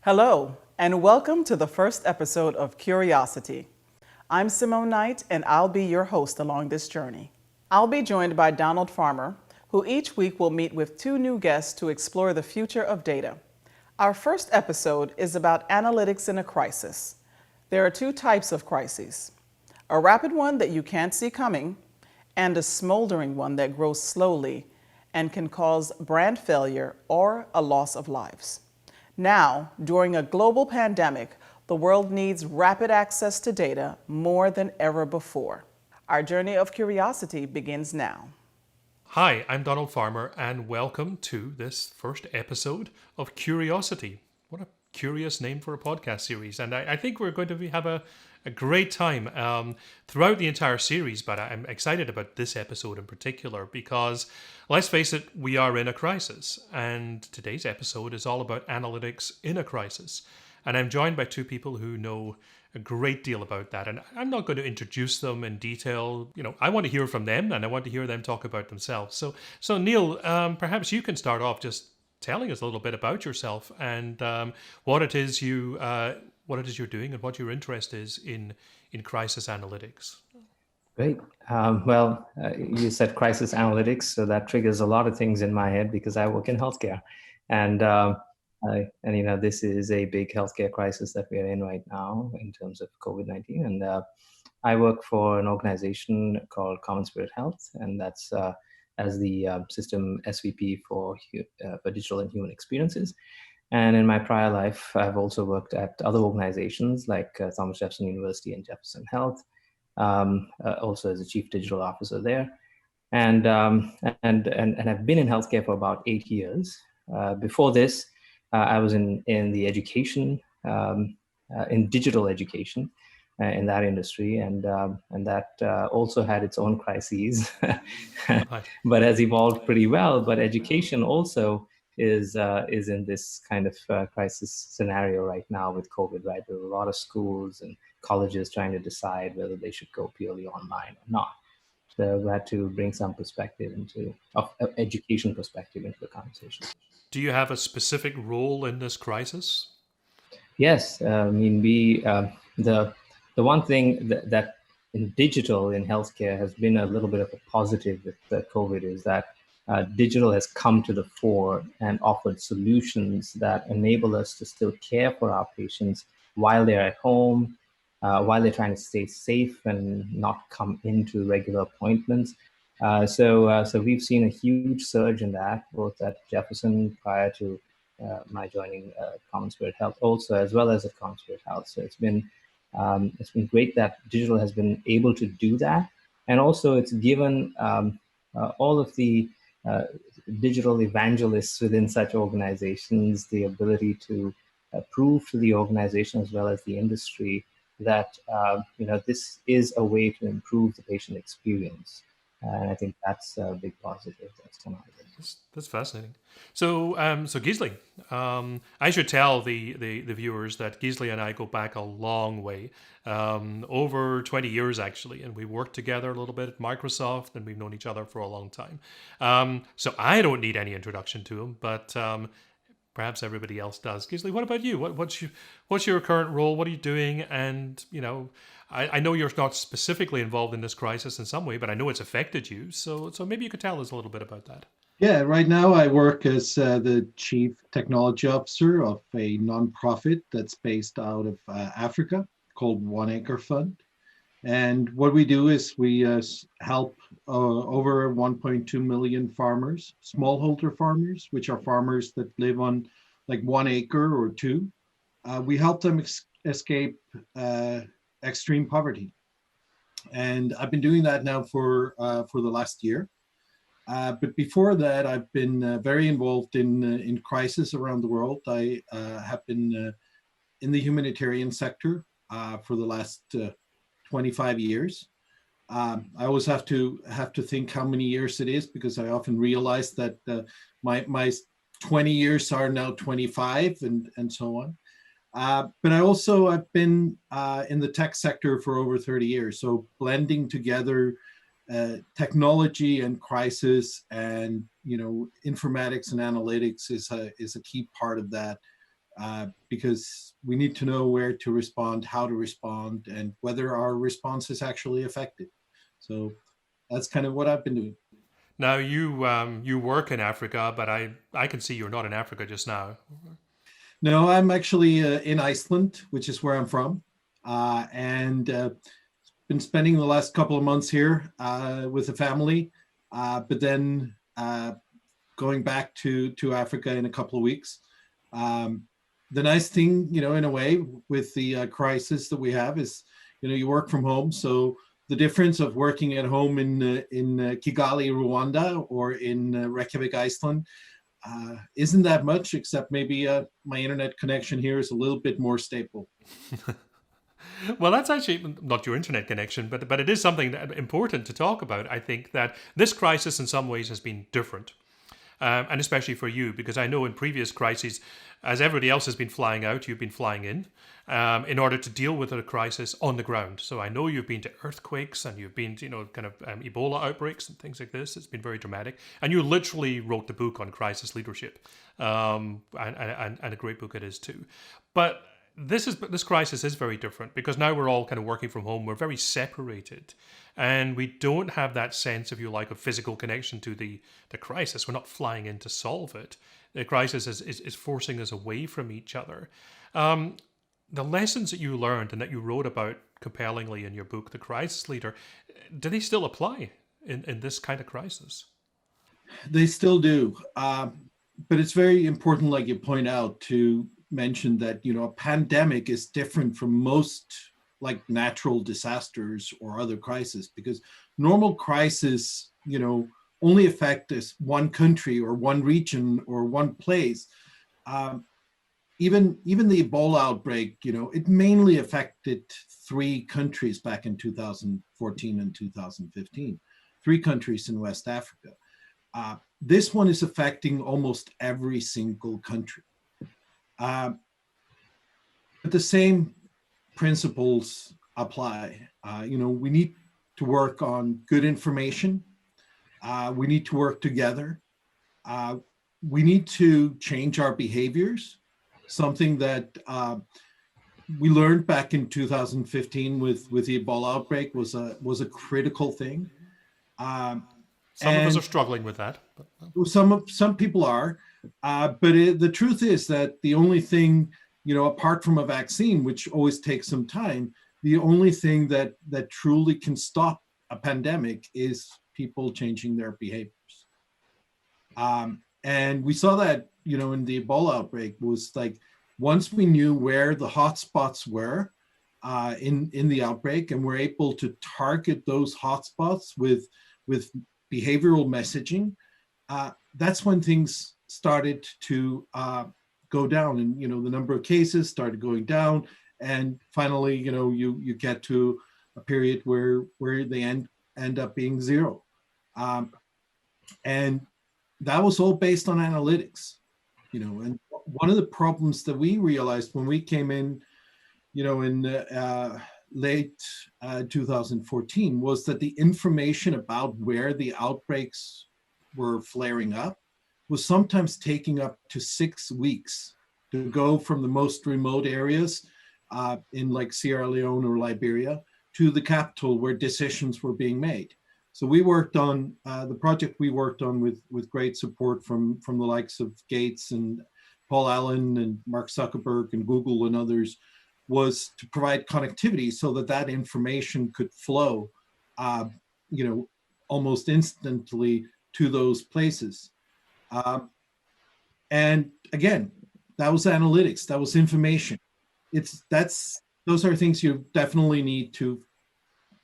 Hello, and welcome to the first episode of Curiosity. I'm Simone Knight, and I'll be your host along this journey. I'll be joined by Donald Farmer, who each week will meet with two new guests to explore the future of data. Our first episode is about analytics in a crisis. There are two types of crises: a rapid one that you can't see coming, and a smoldering one that grows slowly and can cause brand failure or a loss of lives. Now, during a global pandemic, the world needs rapid access to data more than ever before. Our journey of curiosity begins now. Hi, I'm Donald Farmer, and welcome to this first episode of Curiosity. What a curious name for a podcast series, and I think we're going to have a great time throughout the entire series, but I'm excited about this episode in particular because, let's face it, we are in a crisis, and today's episode is all about analytics in a crisis. And I'm joined by two people who know a great deal about that. And I'm not going to introduce them in detail. I want to hear from them, and I want to hear them talk about themselves. So Neil, perhaps you can start off just telling us a little bit about yourself and what it is you're doing and what your interest is in crisis analytics. Great. You said crisis analytics, so that triggers a lot of things in my head because I work in healthcare, and this is a big healthcare crisis that we are in right now in terms of COVID-19. And I work for an organization called CommonSpirit Health, and that's as the system SVP for digital and human experiences. And in my prior life, I've also worked at other organizations like Thomas Jefferson University and Jefferson Health, also as a chief digital officer there. And I've been in healthcare for about 8 years. Before this, I was in the education, in digital education, in that industry, and that also had its own crises, but has evolved pretty well. But education also is in this kind of crisis scenario right now with COVID. Right, there are a lot of schools and colleges trying to decide whether they should go purely online or not. So we had to bring some perspective of education perspective into the conversation. Do you have a specific role in this crisis? Yes, the one thing that in digital in healthcare has been a little bit of a positive with the COVID is that digital has come to the fore and offered solutions that enable us to still care for our patients while they're at home, while they're trying to stay safe and not come into regular appointments. So we've seen a huge surge in that, both at Jefferson prior to my joining CommonSpirit Health, also as well as at CommonSpirit Health. So it's been great that digital has been able to do that, and also it's given all of the digital evangelists within such organizations the ability to prove to the organization as well as the industry that this is a way to improve the patient experience. And I think that's a big positive that's come out of it. That's fascinating. So Gisli, I should tell the viewers that Gisli and I go back a long way, over 20 years actually, and we worked together a little bit at Microsoft, and we've known each other for a long time. So I don't need any introduction to him, but perhaps everybody else does. Gisli, what about you? What's your current role? What are you doing? And I know you're not specifically involved in this crisis in some way, but I know it's affected you. So maybe you could tell us a little bit about that. Yeah, right now I work as the Chief Technology Officer of a nonprofit that's based out of Africa called One Acre Fund. And what we do is we help over 1.2 million farmers, smallholder farmers, which are farmers that live on like 1 acre or two. We help them escape extreme poverty. And I've been doing that now for the last year. But before that, I've been very involved in crisis around the world. I have been in the humanitarian sector for the last 25 years. I always have to think how many years it is, because I often realize that my 20 years are now 25 and so on. But I've been in the tech sector for over 30 years. So blending together technology and crisis and informatics and analytics is a key part of that. because we need to know where to respond, how to respond, and whether our response is actually effective. So that's kind of what I've been doing. Now you work in Africa, but I can see you're not in Africa just now. No, I'm actually in Iceland, which is where I'm from, and been spending the last couple of months here with the family, but then going back to Africa in a couple of weeks. The nice thing, in a way, with the crisis that we have is, you work from home. So the difference of working at home in Kigali, Rwanda, or in Reykjavik, Iceland, isn't that much, except maybe my internet connection here is a little bit more stable. Well, that's actually not your internet connection, but it is something important to talk about. I think that this crisis in some ways has been different. And especially for you, because I know in previous crises, as everybody else has been flying out, you've been flying in order to deal with a crisis on the ground. So I know you've been to earthquakes and you've been to, kind of Ebola outbreaks and things like this. It's been very dramatic. And you literally wrote the book on crisis leadership. And a great book it is too. But this crisis is very different because now we're all kind of working from home. We're very separated, and we don't have that sense, if you like, of physical connection to the crisis. We're not flying in to solve it. The crisis is forcing us away from each other. The lessons that you learned and that you wrote about compellingly in your book, The Crisis Leader, do they still apply in this kind of crisis? They still do, but it's very important, like you point out, to mention that a pandemic is different from most like natural disasters or other crises, because normal crises only affect this one country or one region or one place. Even the Ebola outbreak, it mainly affected 3 countries back in 2014 and 2015, 3 countries in West Africa. This one is affecting almost every single country. But the same principles apply. We need to work on good information. We need to work together. We need to change our behaviors. Something that we learned back in 2015 with the Ebola outbreak was a critical thing. Some of us are struggling with that. But some people are, but the truth is that the only thing, apart from a vaccine, which always takes some time, the only thing that truly can stop a pandemic is people changing their behaviors. And we saw that, in the Ebola outbreak, was like once we knew where the hotspots were in the outbreak, and we're able to target those hotspots with behavioral messaging, that's when things started to go down, and the number of cases started going down, and finally you get to a period where they end up being 0, and that was all based on analytics. And one of the problems that we realized when we came in late 2014 was that the information about where the outbreaks were flaring up was sometimes taking up to 6 weeks to go from the most remote areas in like Sierra Leone or Liberia to the capital where decisions were being made. So we worked on the project we worked on with great support from the likes of Gates and Paul Allen and Mark Zuckerberg and Google and others, was to provide connectivity so that information could flow, almost instantly to those places. And again, that was analytics, that was information. Those are things you definitely need to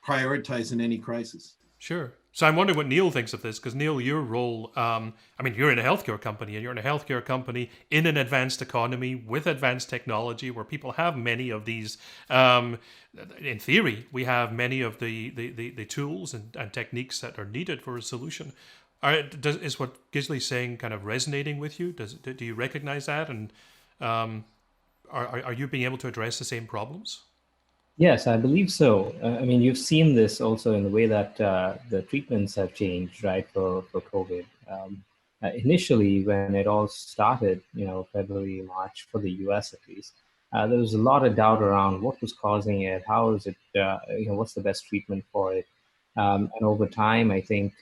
prioritize in any crisis. Sure. So I'm wondering what Neil thinks of this, because Neil, your role, you're in a healthcare company, and you're in a healthcare company in an advanced economy with advanced technology where people have many of these, in theory, we have many of the tools and techniques that are needed for a solution. Is what Gisli's saying kind of resonating with you? Do you recognize that? And are you being able to address the same problems? Yes, I believe so. You've seen this also in the way that the treatments have changed, right, for COVID. initially, when it all started, February, March, for the US at least, there was a lot of doubt around what was causing it, how is it, what's the best treatment for it. And over time, I think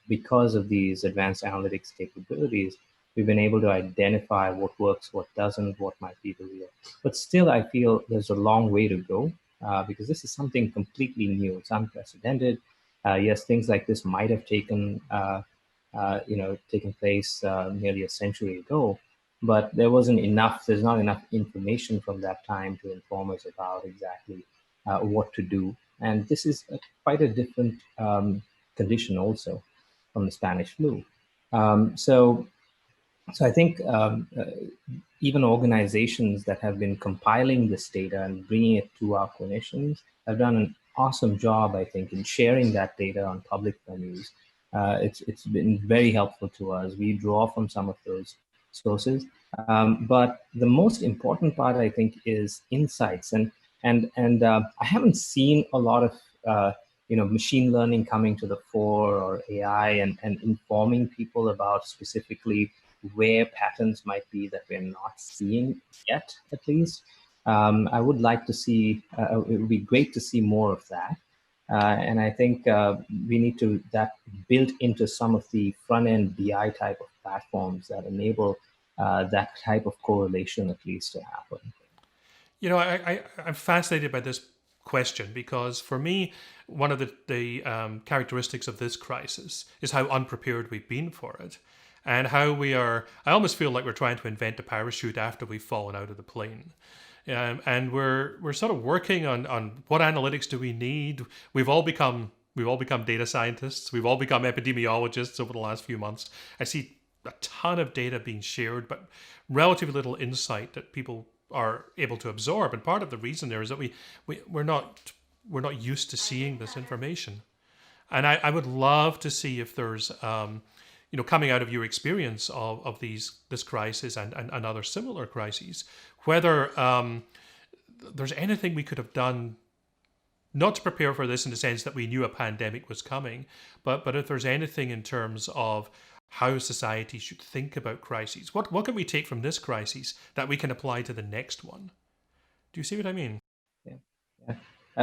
because of these advanced analytics capabilities, we've been able to identify what works, what doesn't, what might be the real. But still, I feel there's a long way to go because this is something completely new. It's unprecedented. Yes, things like this might have taken place nearly a century ago, but there's not enough information from that time to inform us about exactly what to do. And this is quite a different condition also from the Spanish flu. So I think even organizations that have been compiling this data and bringing it to our clinicians have done an awesome job, I think, in sharing that data on public venues. It's been very helpful to us. We draw from some of those sources, but the most important part, I think, is insights. And I haven't seen a lot of machine learning coming to the fore, or AI, and informing people about specifically where patterns might be that we're not seeing yet, at least. I would like to see, it would be great to see more of that. And I think we need to that built into some of the front end BI type of platforms that enable that type of correlation at least to happen. I'm fascinated by this question because for me, one of the characteristics of this crisis is how unprepared we've been for it. And how I almost feel like we're trying to invent a parachute after we've fallen out of the plane. And we're sort of working on what analytics do we need. We've all become data scientists. We've all become epidemiologists over the last few months. I see a ton of data being shared, but relatively little insight that people are able to absorb. And part of the reason there is that we're not used to seeing this information. And I would love to see if there's coming out of your experience of this crisis and other similar crises, whether there's anything we could have done not to prepare for this in the sense that we knew a pandemic was coming, but if there's anything in terms of how society should think about crises. What can we take from this crisis that we can apply to the next one? Do you see what I mean? Yeah.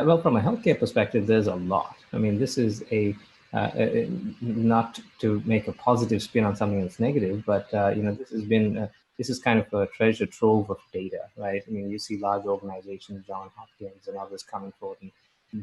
Well, from a healthcare perspective, there's a lot. I mean, this is not to make a positive spin on something that's negative, but this is kind of a treasure trove of data, right? I mean, you see large organizations, Johns Hopkins and others, coming forward and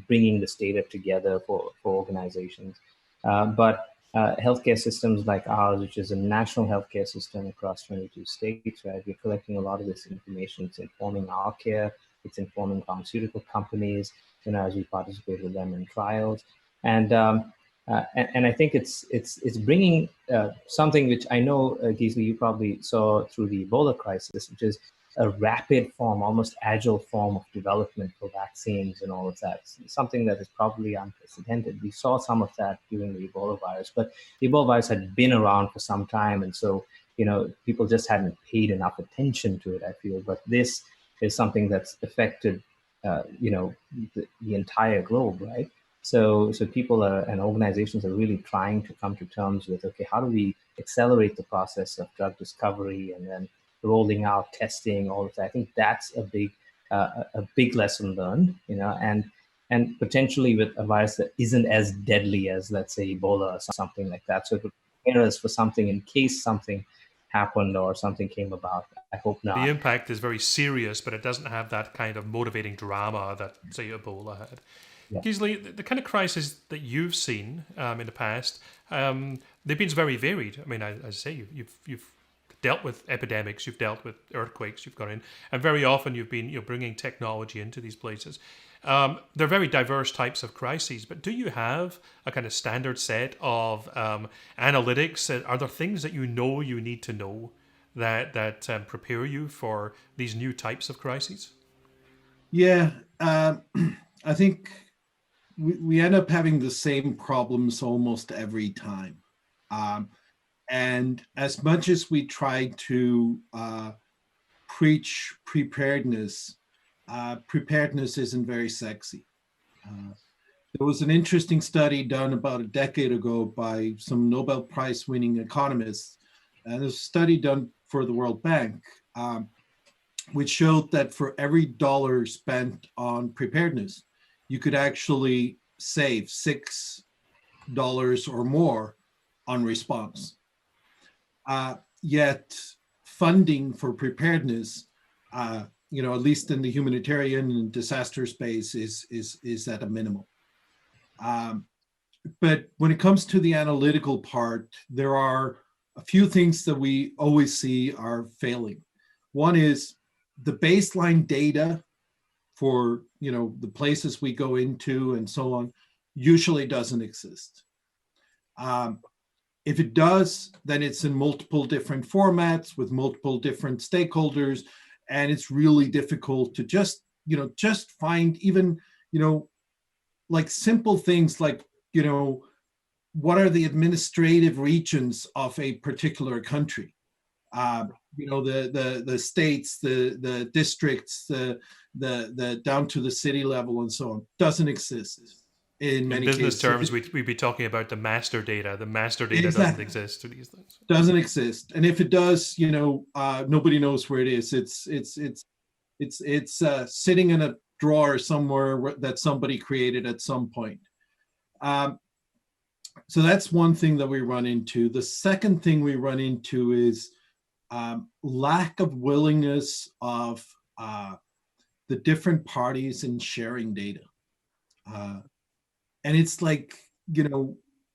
bringing this data together for organizations. But healthcare systems like ours, which is a national healthcare system across 22 states, right? We're collecting a lot of this information. It's informing our care. It's informing pharmaceutical companies, as we participate with them in trials. And I think it's bringing something which I know, Gisli, you probably saw through the Ebola crisis, which is a rapid form, almost agile form of development for vaccines and all of that. It's something that is probably unprecedented. We saw some of that during the Ebola virus, but the Ebola virus had been around for some time. And so, people just hadn't paid enough attention to it, I feel. But this is something that's affected, the entire globe, right? So people and organizations are really trying to come to terms with, okay, how do we accelerate the process of drug discovery and then rolling out testing, all of that. I think that's a big lesson learned, and potentially with a virus that isn't as deadly as, let's say, Ebola or something like that. So it would prepare us for something in case something happened or something came about. I hope not. The impact is very serious, but it doesn't have that kind of motivating drama that, say, Ebola had. Yeah. Gisli, the kind of crisis that you've seen in the past, they've been very varied. I mean, as I say, you've dealt with epidemics, you've dealt with earthquakes, you've gone in, and very often you're bringing technology into these places. They're very diverse types of crises, but do you have a kind of standard set of analytics? Are there things that you need to know that prepare you for these new types of crises? Yeah, I think we end up having the same problems almost every time. And as much as we try to preach preparedness, preparedness isn't very sexy. There was an interesting study done about a decade ago by some Nobel Prize winning economists And there's a study done for the World Bank, which showed that for every dollar spent on preparedness, you could actually save $6 or more on response. Yet funding for preparedness, at least in the humanitarian and disaster space, is at a minimum. But when it comes to the analytical part, there are a few things that we always see are failing. One is the baseline data for the places we go into and so on usually doesn't exist. If it does, then it's in multiple different formats with multiple different stakeholders, and it's really difficult to just find even like simple things like what are the administrative regions of a particular country. The states, the districts, the down to the city level and so on doesn't exist in many business cases. terms, we'd be talking about the master data. The master data Exactly. doesn't exist for these things. Doesn't exist, and if it does, nobody knows where it is. It's sitting in a drawer somewhere that somebody created at some point. So that's one thing that we run into. The second thing we run into is lack of willingness of the different parties in sharing data. And it's like,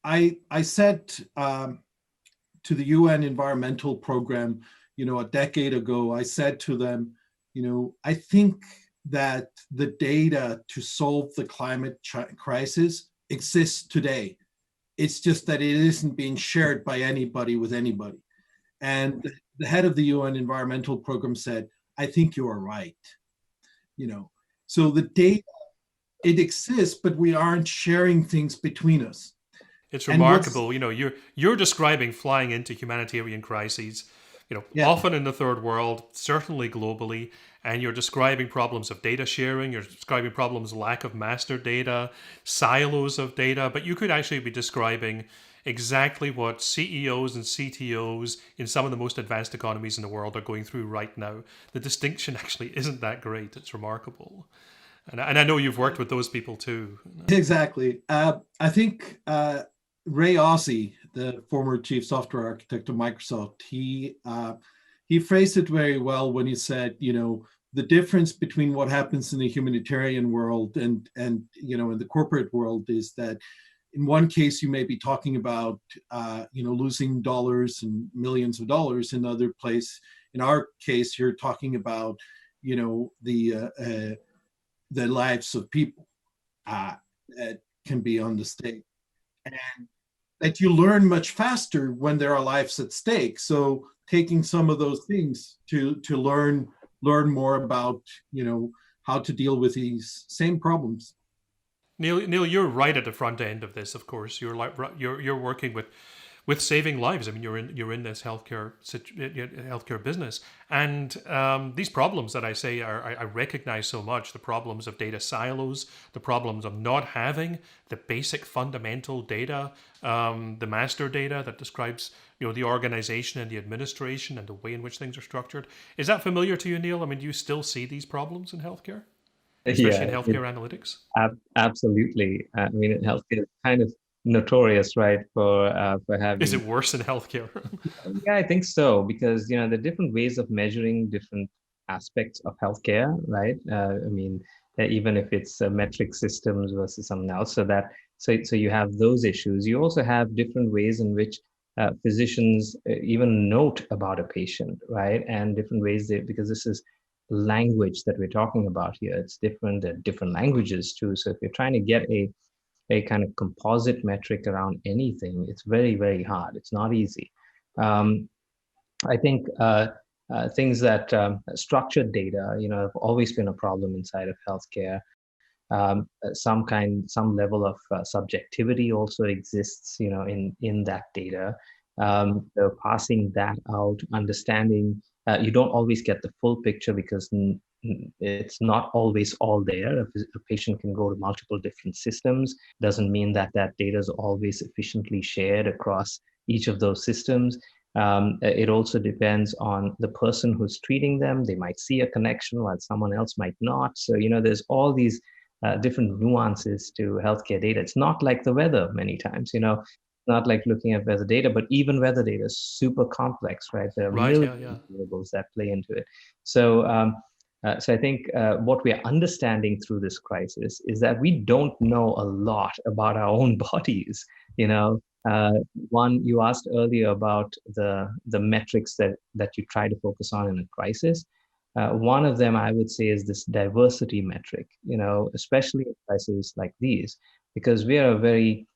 I said to the UN Environmental Program, a decade ago, I said to them, I think that the data to solve the climate crisis exists today. It's just that it isn't being shared by anybody with anybody. And the head of the UN Environmental Program said, I think you are right. So the data, it exists, but we aren't sharing things between us. It's remarkable. You're describing flying into humanitarian crises, often in the third world, certainly globally, and you're describing problems of data sharing, you're describing problems of lack of master data, silos of data, but you could actually be describing exactly what CEOs and CTOs in some of the most advanced economies in the world are going through right now. The distinction actually isn't that great. It's remarkable. And I know you've worked with those people too. Exactly. I think Ray Ozzie, the former chief software architect of Microsoft, he phrased it very well when he said, the difference between what happens in the humanitarian world and in the corporate world is that in one case you may be talking about losing dollars and millions of dollars. In another place, in our case, you're talking about the lives of people that can be on the stake, and that you learn much faster when there are lives at stake. So taking some of those things to learn more about how to deal with these same problems. Neil, you're right at the front end of this. Of course, you're working with saving lives. I mean, you're in this healthcare business, and these problems that I say I recognize so much: the problems of data silos, the problems of not having the basic fundamental data, the master data that describes the organization and the administration and the way in which things are structured. Is that familiar to you, Neil? I mean, do you still see these problems in healthcare, especially in healthcare analytics? Absolutely. I mean, healthcare is kind of notorious, right, for having. Is it worse in healthcare? Yeah, I think so, because there are different ways of measuring different aspects of healthcare, right? I mean, even if it's metric systems versus something else, so you have those issues. You also have different ways in which physicians even note about a patient, right? And different ways because this is language that we're talking about here. It's different, different languages too. So if you're trying to get a kind of composite metric around anything, it's very, very hard. It's not easy. I think things that structured data, have always been a problem inside of healthcare. Some level of subjectivity also exists, in that data. So passing that out, understanding, you don't always get the full picture because it's not always all there. A patient can go to multiple different systems. Doesn't mean that data is always efficiently shared across each of those systems. It also depends on the person who's treating them. They might see a connection while someone else might not. So, there's all these different nuances to healthcare data. It's not like the weather many times, not like looking at weather data, but even weather data is super complex, right? There are Right. millions Yeah. of variables that play into it. So I think what we are understanding through this crisis is that we don't know a lot about our own bodies. You know, one you asked earlier about the metrics that you try to focus on in a crisis. One of them I would say is this diversity metric. Especially in crises like these, because we are a very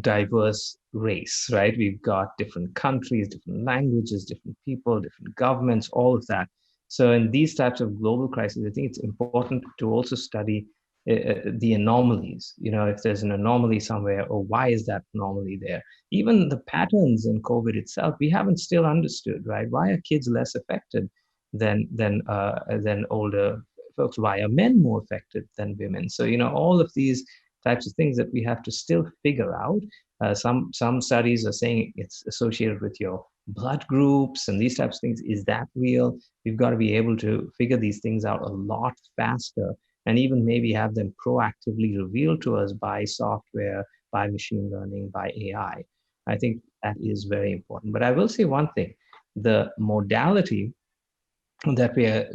diverse race, right? We've got different countries, different languages, different people, different governments, all of that. So in these types of global crises, I think it's important to also study the anomalies. If there's an anomaly somewhere, or why is that anomaly there? Even the patterns in COVID itself, we haven't still understood, right? Why are kids less affected than older folks? Why are men more affected than women? So all of these types of things that we have to still figure out. Some studies are saying it's associated with your blood groups and these types of things. Is that real? We've got to be able to figure these things out a lot faster, and even maybe have them proactively revealed to us by software, by machine learning, by AI. I think that is very important. But I will say one thing: the modality that we are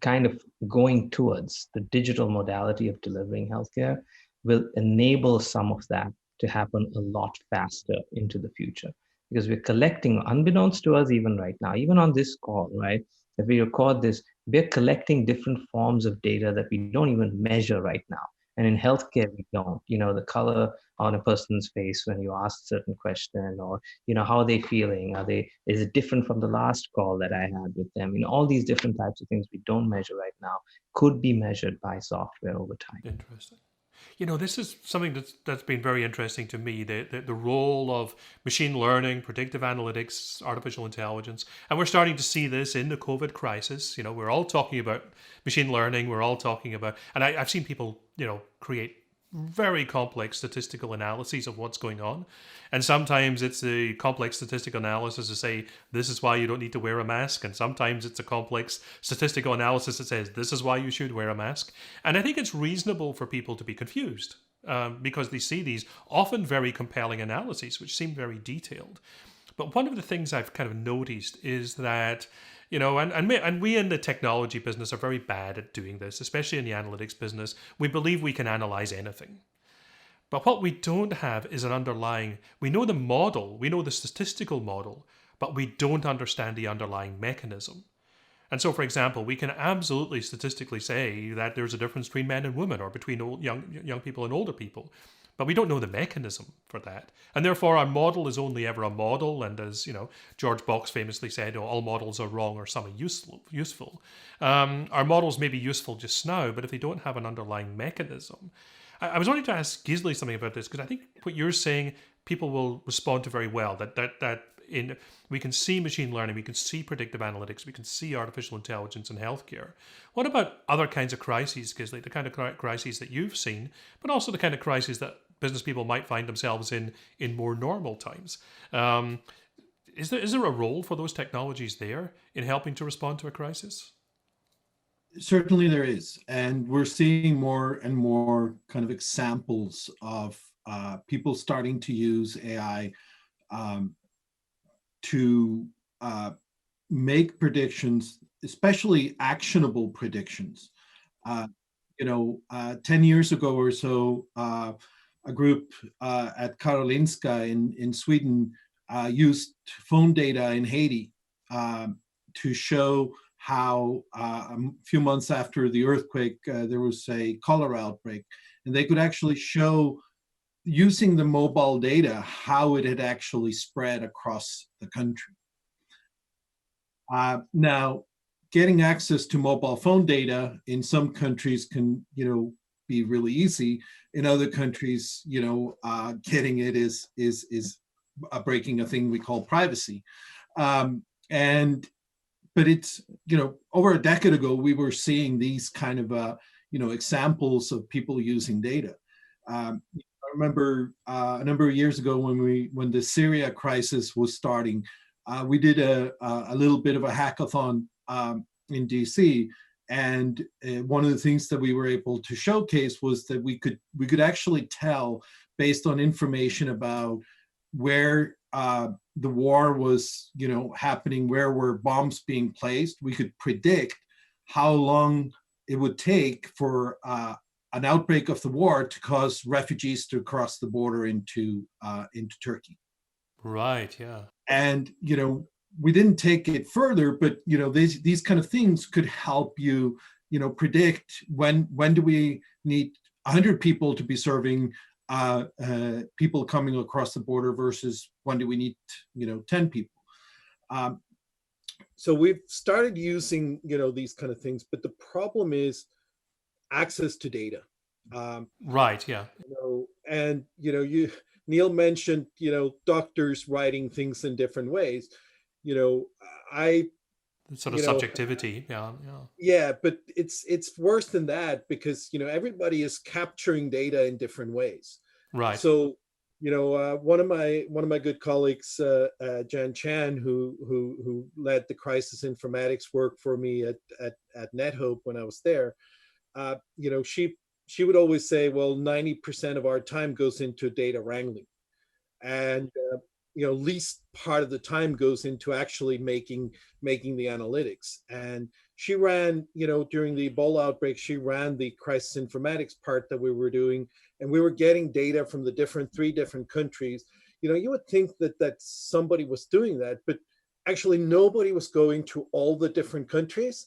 kind of going towards, the digital modality of delivering healthcare, will enable some of that to happen a lot faster into the future, because we're collecting, unbeknownst to us even right now, even on this call, right? If we record this, we're collecting different forms of data that we don't even measure right now. And in healthcare, we don't. The color on a person's face when you ask a certain question, or how are they feeling? Is it different from the last call that I had with them? All these different types of things we don't measure right now could be measured by software over time. Interesting. This is something that's been very interesting to me, the role of machine learning, predictive analytics, artificial intelligence. And we're starting to see this in the COVID crisis. We're all talking about machine learning. We're all talking about, and I've seen people, create very complex statistical analyses of what's going on. And sometimes it's a complex statistical analysis to say, this is why you don't need to wear a mask. And sometimes it's a complex statistical analysis that says, this is why you should wear a mask. And I think it's reasonable for people to be confused because they see these often very compelling analyses, which seem very detailed. But one of the things I've kind of noticed is that, and we in the technology business are very bad at doing this, especially in the analytics business. We believe we can analyze anything. But what we don't have is an underlying, we know the model, we know the statistical model, but we don't understand the underlying mechanism. And so, for example, we can absolutely statistically say that there's a difference between men and women, or between young people and older people. But we don't know the mechanism for that. And therefore, our model is only ever a model. And as George Box famously said, all models are wrong or some are useful. Our models may be useful just now, but if they don't have an underlying mechanism. I was wanting to ask Gisli something about this, because I think what you're saying, people will respond to very well. We can see machine learning, we can see predictive analytics, we can see artificial intelligence in healthcare. What about other kinds of crises, Gisli, the kind of crises that you've seen, but also the kind of crises that business people might find themselves in more normal times? Is there a role for those technologies there in helping to respond to a crisis? Certainly there is. And we're seeing more and more kind of examples of people starting to use AI to make predictions, especially actionable predictions. 10 years ago or so, a group at Karolinska in Sweden used phone data in Haiti to show how a few months after the earthquake, there was a cholera outbreak. And they could actually show, using the mobile data, how it had actually spread across the country. Now, getting access to mobile phone data in some countries can, be really easy. In other countries, getting it is breaking a thing we call privacy. But it's, over a decade ago, we were seeing these kind of, examples of people using data. I remember a number of years ago when the Syria crisis was starting, we did a little bit of a hackathon in DC, and one of the things that we were able to showcase was that we could actually tell, based on information about where the war was, happening, where were bombs being placed, we could predict how long it would take for an outbreak of the war to cause refugees to cross the border into Turkey. Right. Yeah. And we didn't take it further, but these kind of things could help you predict when do we need 100 people to be serving people coming across the border versus when do we need 10 people. So we've started using these kind of things, but the problem is access to data. Right. Yeah. And Neil mentioned doctors writing things in different ways. I Sort of subjectivity. Yeah, but it's worse than that, because everybody is capturing data in different ways. Right. So one of my good colleagues, Jan Chan, who led the crisis informatics work for me at NetHope when I was there, she would always say, well, 90% of our time goes into data wrangling, and least part of the time goes into actually making the analytics. And she ran, during the Ebola outbreak, she ran the crisis informatics part that we were doing, and we were getting data from the three different countries. You would think that somebody was doing that, but actually nobody was going to all the different countries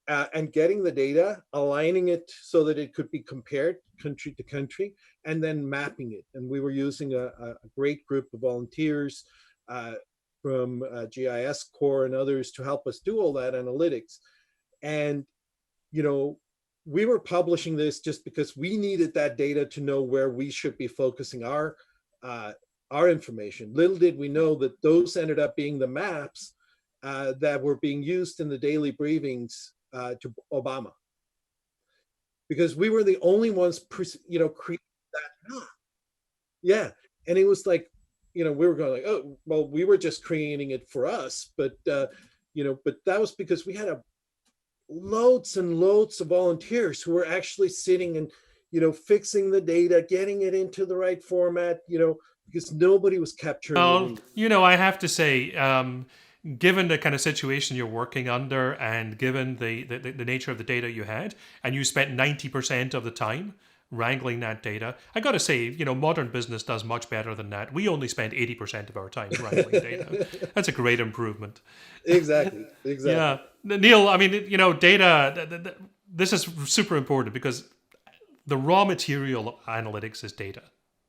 and getting the data, aligning it so that it could be compared country to country, and then mapping it. And we were using a great group of volunteers from GIS Corps and others to help us do all that analytics. And, we were publishing this just because we needed that data to know where we should be focusing our information. Little did we know that those ended up being the maps that were being used in the daily briefings to Obama, because we were the only ones, creating that map. Yeah, and it was like, we were going like, oh, well, we were just creating it for us, but but that was because we had loads and loads of volunteers who were actually sitting and fixing the data, getting it into the right format, because nobody was capturing it. I have to say, given the kind of situation you're working under, and given the nature of the data you had, and you spent 90% of the time wrangling that data, I got to say, modern business does much better than that. We only spend 80% of our time wrangling data. That's a great improvement. Exactly. Yeah. Neil, I mean, data, this is super important, because the raw material of analytics is data.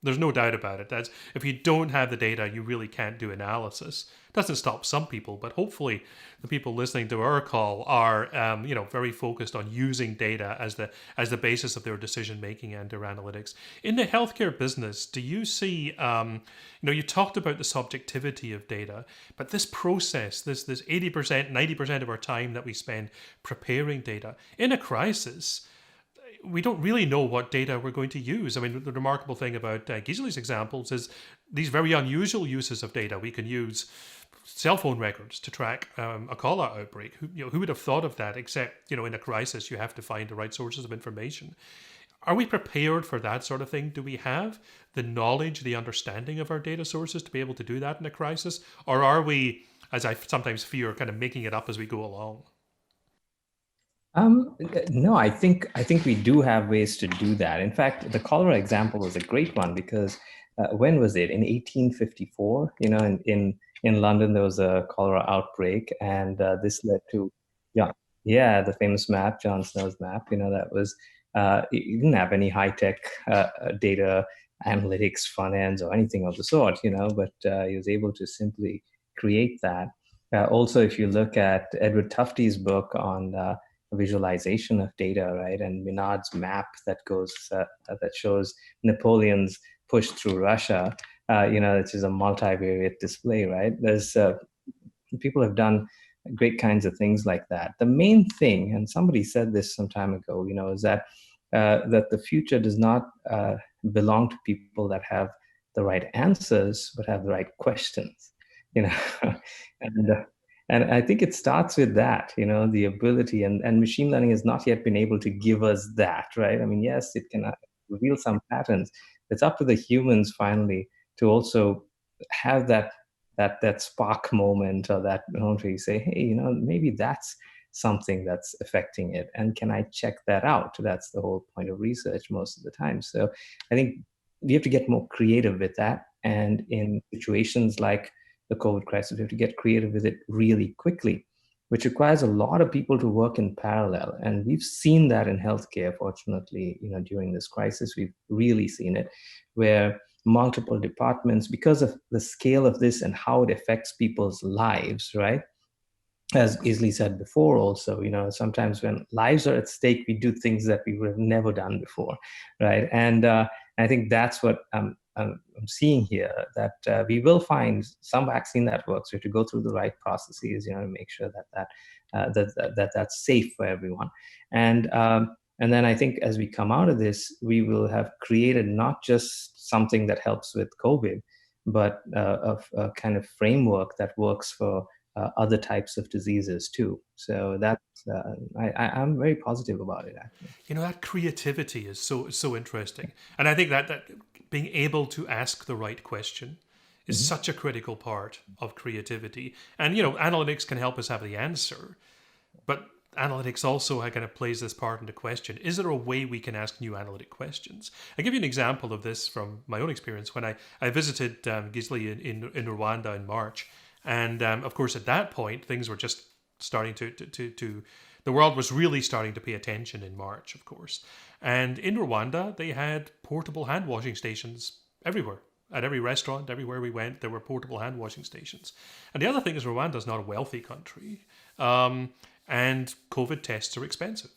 There's no doubt about it. That's, if you don't have the data, you really can't do analysis. Doesn't stop some people, but hopefully the people listening to our call are, very focused on using data as the basis of their decision making and their analytics. In the healthcare business, do you see, you talked about the subjectivity of data, but this process, this 80%, 90% of our time that we spend preparing data in a crisis, we don't really know what data we're going to use. I mean, the remarkable thing about Gisli's examples is these very unusual uses of data. We can use cell phone records to track a cholera outbreak. Who would have thought of that? Except, in a crisis, you have to find the right sources of information. Are we prepared for that sort of thing? Do we have the knowledge, the understanding of our data sources to be able to do that in a crisis? Or are we, as I sometimes fear, kind of making it up as we go along? No, I think we do have ways to do that. In fact, the cholera example was a great one, because when was it? In 1854, in London, there was a cholera outbreak, and this led to, the famous map, John Snow's map. That was, you didn't have any high tech data analytics front ends or anything of the sort, but he was able to simply create that. Also, if you look at Edward Tufte's book on visualization of data, right, and Minard's map that shows Napoleon's push through Russia, which is a multivariate display, right? There's people have done great kinds of things like that. The main thing, and somebody said this some time ago, is that the future does not belong to people that have the right answers, but have the right questions. you know, and and I think it starts with that, the ability, and machine learning has not yet been able to give us that, right? I mean, yes, it can reveal some patterns. It's up to the humans finally to also have that spark moment, or that moment where you say, hey, maybe that's something that's affecting it, and can I check that out? That's the whole point of research most of the time. So I think we have to get more creative with that, and in situations like the COVID crisis, we have to get creative with it really quickly, which requires a lot of people to work in parallel. And we've seen that in healthcare, fortunately, during this crisis, we've really seen it, where multiple departments, because of the scale of this and how it affects people's lives, right? As Gisli said before, also, sometimes when lives are at stake, we do things that we would have never done before, right? And I think that's what I'm seeing here, that we will find some vaccine that works. We have to go through the right processes, to make sure that's safe for everyone. And then I think as we come out of this, we will have created not just something that helps with COVID, but a kind of framework that works for other types of diseases too. So that's I'm very positive about it, actually. That creativity is so interesting, and I think that being able to ask the right question is such a critical part of creativity. And analytics can help us have the answer, but analytics also kind of plays this part in the question: is there a way we can ask new analytic questions? I'll give you an example of this from my own experience when I visited Gisli in Rwanda in March. And of course, at that point, things were just starting to the world was really starting to pay attention in March, of course. And in Rwanda, they had portable hand washing stations everywhere. At every restaurant, everywhere we went, there were portable hand washing stations. And the other thing is, Rwanda is not a wealthy country, and COVID tests are expensive.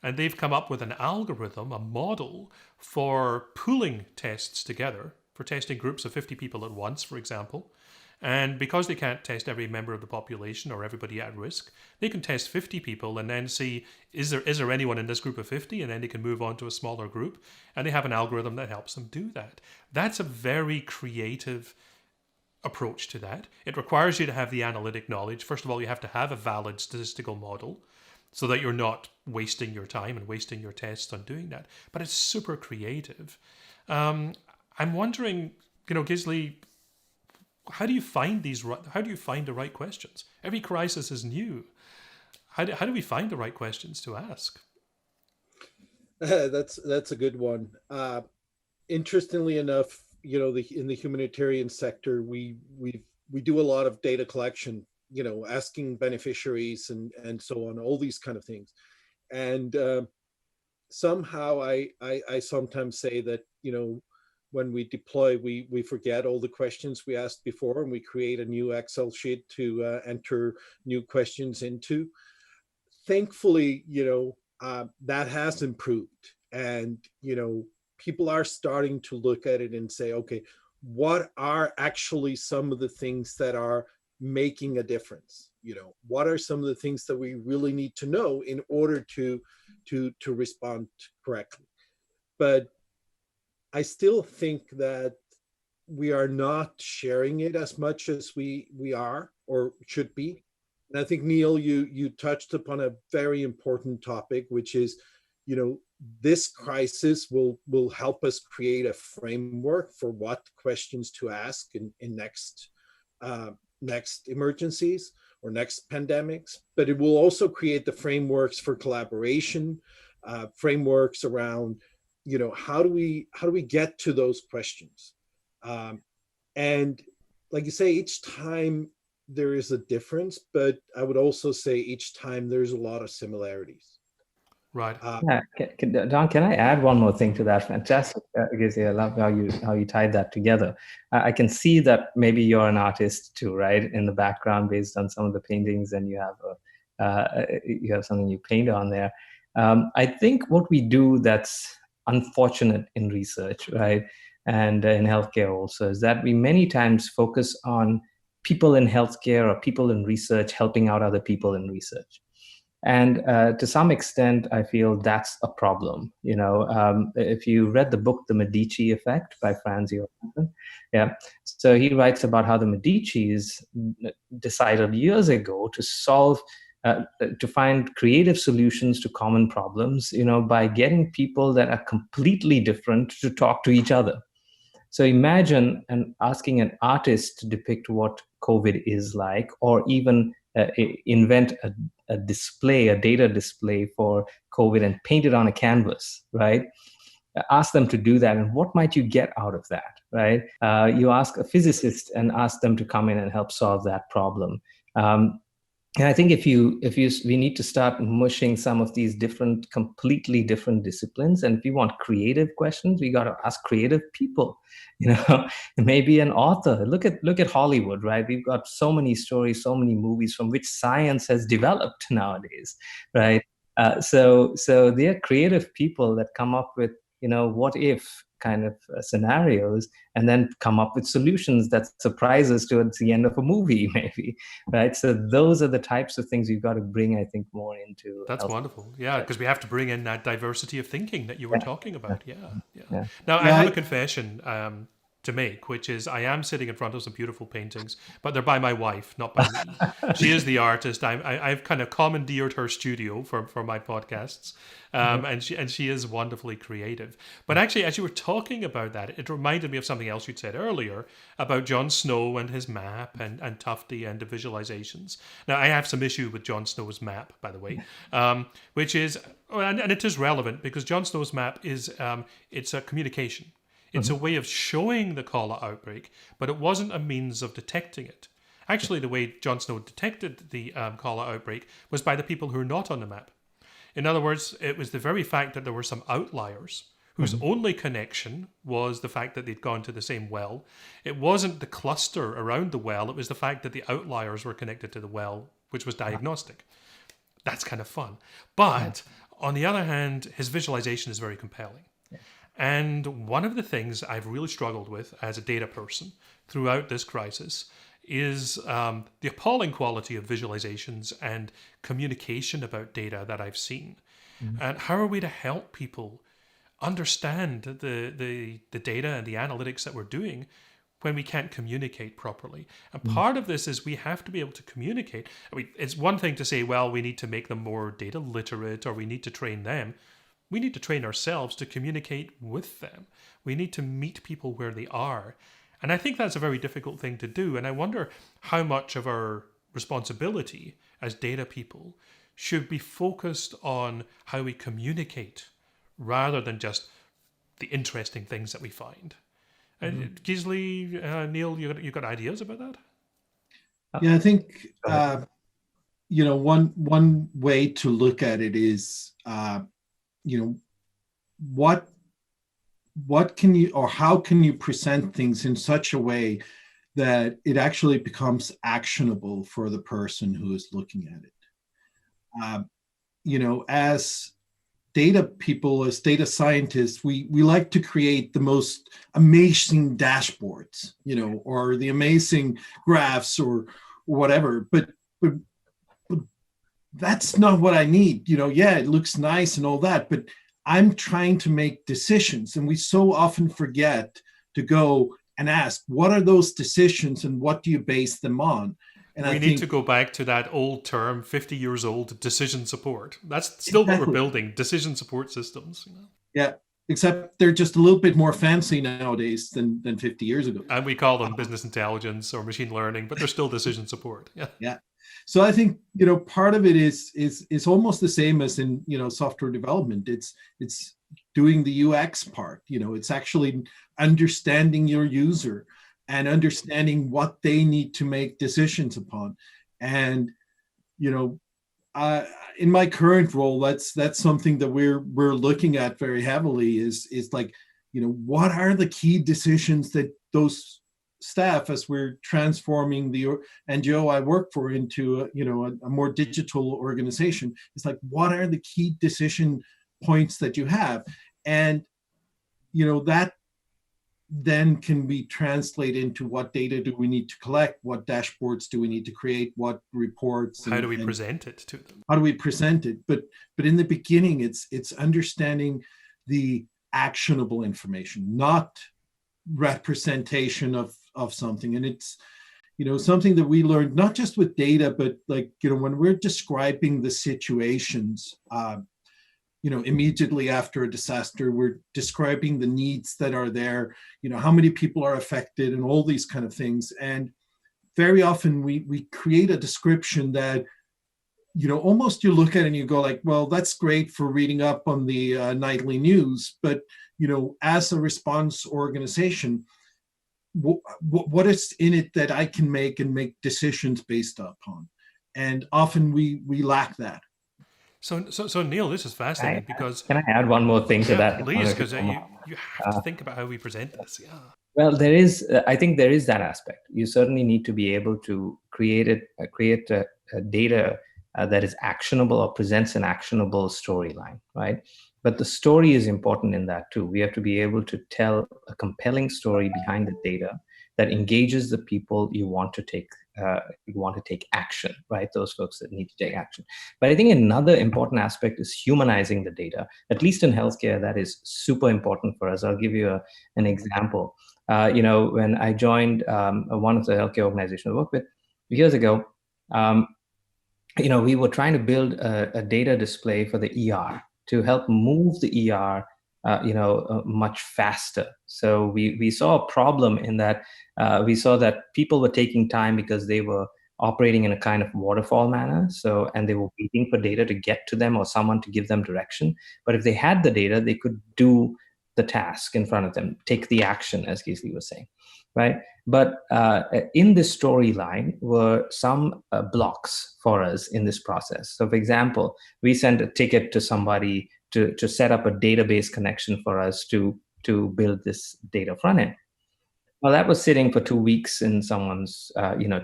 And they've come up with an algorithm, a model for pooling tests together, for testing groups of 50 people at once, for example. And because they can't test every member of the population or everybody at risk, they can test 50 people and then see, is there anyone in this group of 50? And then they can move on to a smaller group. And they have an algorithm that helps them do that. That's a very creative approach to that. It requires you to have the analytic knowledge. First of all, you have to have a valid statistical model so that you're not wasting your time and wasting your tests on doing that. But it's super creative. I'm wondering, Gisli, how do you find the right questions? Every crisis is new. How do we find the right questions to ask? That's a good one. Interestingly enough, in the humanitarian sector, we do a lot of data collection, asking beneficiaries and so on, all these kind of things. And somehow I sometimes say that, when we deploy, we forget all the questions we asked before, and we create a new Excel sheet to enter new questions into. Thankfully, that has improved, and people are starting to look at it and say, okay, what are actually some of the things that are making a difference? What are some of the things that we really need to know in order to respond correctly? But I still think that we are not sharing it as much as we are or should be. And I think, Neil, you touched upon a very important topic, which is, this crisis will help us create a framework for what questions to ask in next emergencies or next pandemics. But it will also create the frameworks for collaboration, frameworks around, how do we get to those questions? And like you say, each time there is a difference, but I would also say each time there's a lot of similarities. Right. Yeah. Don, can I add one more thing to that? Fantastic. Because I love how you tied that together. I can see that maybe you're an artist too, right? In the background, based on some of the paintings, and you have something you paint on there. I think what we do that's unfortunate in research, right, and in healthcare also, is that we many times focus on people in healthcare or people in research helping out other people in research. And to some extent, I feel that's a problem. If you read the book The Medici Effect by Franz Johansson, yeah, so he writes about how the Medicis decided years ago to to find creative solutions to common problems, by getting people that are completely different to talk to each other. So imagine asking an artist to depict what COVID is like, or even invent a display, a data display for COVID and paint it on a canvas, right? Ask them to do that, and what might you get out of that, right? You ask a physicist and ask them to come in and help solve that problem. And I think we need to start mushing some of these completely different disciplines. And if you want creative questions, we got to ask creative people, maybe an author. Look at Hollywood, right? We've got so many stories, so many movies from which science has developed nowadays, right? So they're creative people that come up with, what if kind of scenarios, and then come up with solutions that surprise us towards the end of a movie, maybe, right? So those are the types of things we've got to bring, I think, more into. That's wonderful. Yeah, because we have to bring in that diversity of thinking that you were talking about. Yeah. Yeah. Now, I have a confession to make, which is I am sitting in front of some beautiful paintings, but they're by my wife, not by me. She is the artist. I've kind of commandeered her studio for my podcasts, and she is wonderfully creative. But actually, as you were talking about that, it reminded me of something else you'd said earlier about Jon Snow and his map and Tufty and the visualizations. Now, I have some issue with Jon Snow's map, by the way, which is, and it is relevant because Jon Snow's map is it's a communication. It's a way of showing the cholera outbreak, but it wasn't a means of detecting it. Actually, the way Jon Snow detected the cholera outbreak was by the people who are not on the map. In other words, it was the very fact that there were some outliers whose only connection was the fact that they'd gone to the same well. It wasn't the cluster around the well, it was the fact that the outliers were connected to the well, which was diagnostic. That's kind of fun. But on the other hand, his visualization is very compelling. And one of the things I've really struggled with as a data person throughout this crisis is the appalling quality of visualizations and communication about data that I've seen. And how are we to help people understand the data and the analytics that we're doing when we can't communicate properly? And part of this is we have to be able to communicate. I mean, it's one thing to say, well, we need to make them more data literate or we need to train them. We need to train ourselves to communicate with them. We need to meet people where they are. And I think that's a very difficult thing to do. And I wonder how much of our responsibility as data people should be focused on how we communicate rather than just the interesting things that we find. Gisli, Neil, you got ideas about that? Yeah, I think one way to look at it is what can you, or how can you present things in such a way that it actually becomes actionable for the person who is looking at it. As data people, as data scientists, we like to create the most amazing dashboards, or the amazing graphs or whatever, but that's not what I need. Yeah, it looks nice and all that, but I'm trying to make decisions. And we so often forget to go and ask, what are those decisions and what do you base them on? And we need to go back to that old term, 50 years old, decision support. That's still what we're building, decision support systems. Yeah, except they're just a little bit more fancy nowadays than 50 years ago. And we call them business intelligence or machine learning, but they're still decision support. Yeah. So I think, part of it is almost the same as in, software development. It's doing the UX part, it's actually understanding your user and understanding what they need to make decisions upon. And, in my current role, that's something that we're looking at very heavily is like, what are the key decisions that those staff, as we're transforming the NGO I work for into a more digital organization, it's like, what are the key decision points that you have? And then can be translated into what data do we need to collect, what dashboards do we need to create, what reports, how do we present it to them? How do we present it? But in the beginning, it's understanding the actionable information, not representation of something. And it's, something that we learned not just with data, but like, when we're describing the situations, immediately after a disaster, we're describing the needs that are there, how many people are affected and all these kind of things. And very often we create a description that, almost you look at it and you go like, well, that's great for reading up on the nightly news. But, as a response organization, what is in it that I can make decisions based upon? And often we lack that. So Neil, this is fascinating because... Can I add one more thing to that? Please, because you have to think about how we present this. Yeah. Well, I think there is that aspect. You certainly need to be able to create a data that is actionable or presents an actionable storyline, right? But the story is important in that too. We have to be able to tell a compelling story behind the data that engages the people you want to take action, right? Those folks that need to take action. But I think another important aspect is humanizing the data. At least in healthcare, that is super important for us. I'll give you an example. When I joined one of the healthcare organizations I worked with years ago, we were trying to build a data display for the ER to help move the ER, much faster. So we saw a problem in that we saw that people were taking time because they were operating in a kind of waterfall manner. So, and they were waiting for data to get to them or someone to give them direction. But if they had the data, they could do the task in front of them, take the action, as Gisli was saying, right? But in this storyline were some blocks for us in this process. So for example, we sent a ticket to somebody to set up a database connection for us to build this data front end. Well, that was sitting for 2 weeks in someone's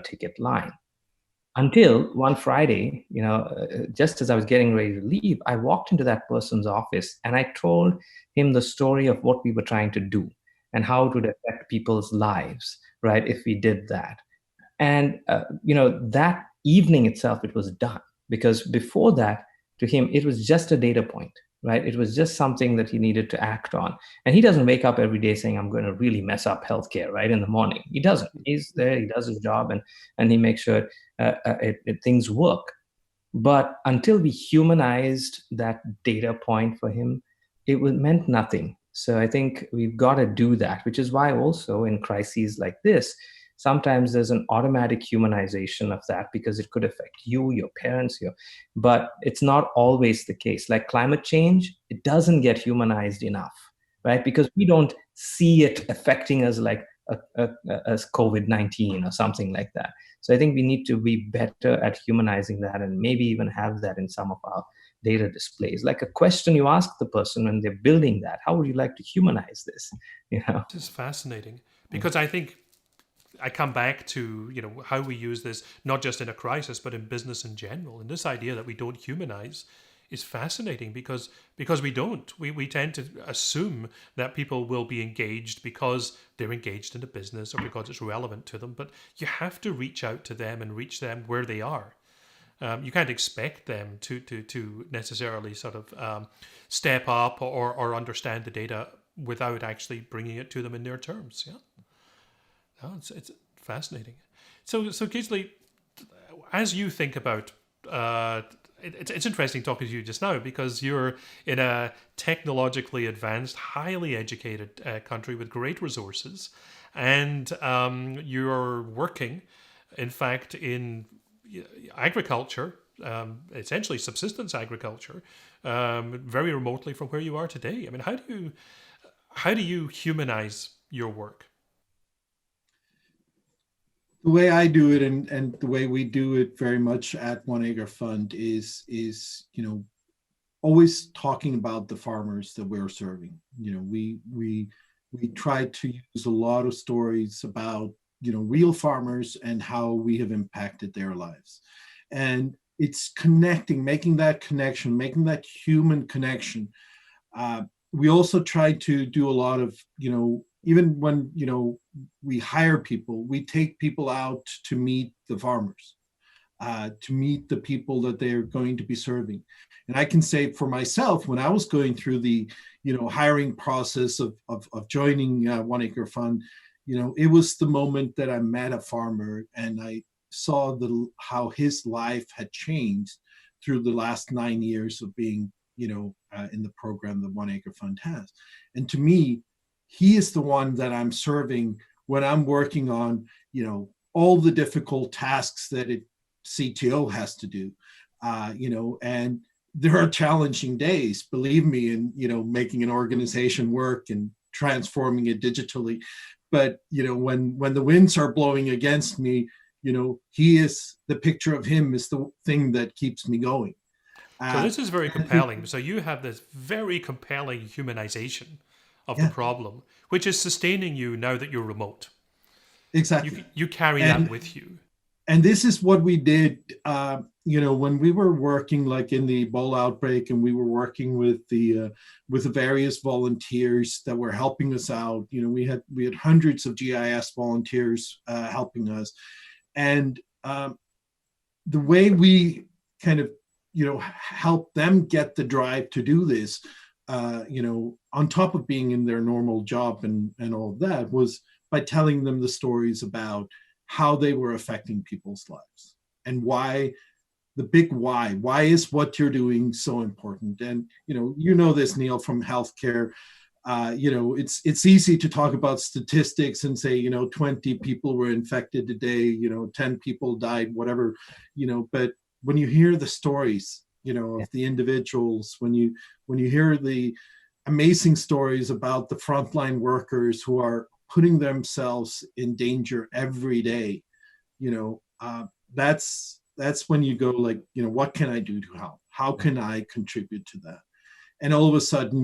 ticket line. Until one Friday, just as I was getting ready to leave, I walked into that person's office and I told him the story of what we were trying to do and how it would affect people's lives, right, if we did that. And, that evening itself, it was done. Because before that, to him, it was just a data point, right? It was just something that he needed to act on. And he doesn't wake up every day saying, I'm going to really mess up healthcare, right, in the morning. He doesn't. He's there, he does his job, and he makes sure things work. But until we humanized that data point for him, it meant nothing. So I think we've got to do that, which is why also in crises like this, sometimes there's an automatic humanization of that because it could affect you, your parents, but it's not always the case. Like climate change, it doesn't get humanized enough, right? Because we don't see it affecting us like as COVID-19 or something like that. So I think we need to be better at humanizing that and maybe even have that in some of our data displays. Like a question you ask the person when they're building that, how would you like to humanize this? This is fascinating because I think I come back to, how we use this, not just in a crisis, but in business in general. And this idea that we don't humanize is fascinating because we don't. We tend to assume that people will be engaged because they're engaged in a business or because it's relevant to them. But you have to reach out to them and reach them where they are. You can't expect them to necessarily sort of step up or understand the data without actually bringing it to them in their terms. Yeah. Oh, it's fascinating. So Gisli, as you think about, it's interesting talking to you just now because you're in a technologically advanced, highly educated country with great resources, and you're working, in fact, in agriculture, essentially subsistence agriculture, very remotely from where you are today. I mean, how do you humanize your work? The way I do it and the way we do it very much at One Acre Fund is always talking about the farmers that we're serving. We try to use a lot of stories about real farmers and how we have impacted their lives. And it's connecting, making that connection, making that human connection. We also try to do a lot of even when, we hire people, we take people out to meet the farmers, to meet the people that they're going to be serving. And I can say for myself, when I was going through the, hiring process of joining One Acre Fund, it was the moment that I met a farmer and I saw how his life had changed through the last 9 years of being, in the program that One Acre Fund has. And to me, he is the one that I'm serving when I'm working on, all the difficult tasks that it CTO has to do, and there are challenging days, believe me, in, making an organization work and transforming it digitally. But, when the winds are blowing against me, he is, the picture of him is the thing that keeps me going. So this is very I think, compelling. So you have this very compelling humanization of the yeah, problem, which is sustaining you now that you're remote. exactly. You carry that And with you. and this is what we did, when we were working like in the Ebola outbreak, and we were working with the various volunteers that were helping us out. We had hundreds of GIS volunteers helping us, and the way we kind of help them get the drive to do this, on top of being in their normal job and all of that, was by telling them the stories about how they were affecting people's lives and why. The big why is what you're doing so important. And this, Neil, from healthcare. It's easy to talk about statistics and say 20 people were infected today, 10 people died, whatever, but when you hear the stories of the individuals, when you hear the amazing stories about the frontline workers who are putting themselves in danger every day, that's when you go like, what can I do to help? How can I contribute to that? And all of a sudden,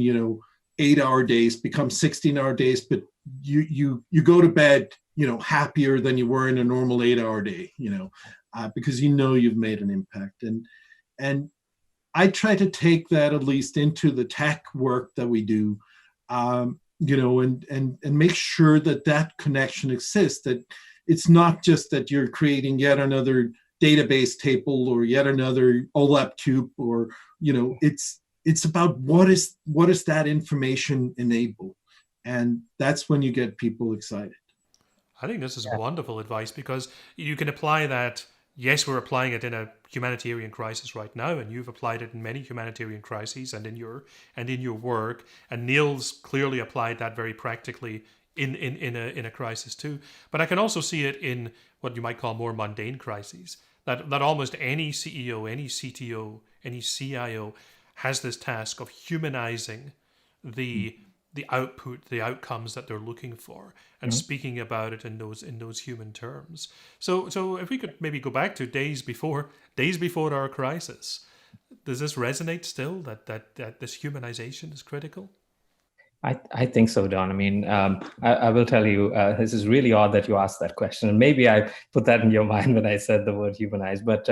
8-hour days become 16-hour days, but you go to bed, happier than you were in a normal 8-hour day, because you've made an impact. And I try to take that at least into the tech work that we do, and make sure that connection exists, that it's not just that you're creating yet another database table or yet another OLAP cube, or it's about what is that information enable, and that's when you get people excited. I think this is wonderful advice, because you can apply that. Yes, we're applying it in a humanitarian crisis right now, and you've applied it in many humanitarian crises and in your work. And Neil's clearly applied that very practically in a crisis too. But I can also see it in what you might call more mundane crises. That almost any CEO, any CTO, any CIO has this task of humanizing the output, the outcomes that they're looking for, and speaking about it in those human terms. So if we could maybe go back to days before our crisis, does this resonate still that this humanization is critical? I think so, Don. I mean, I will tell you, this is really odd that you asked that question. And maybe I put that in your mind when I said the word humanize. But,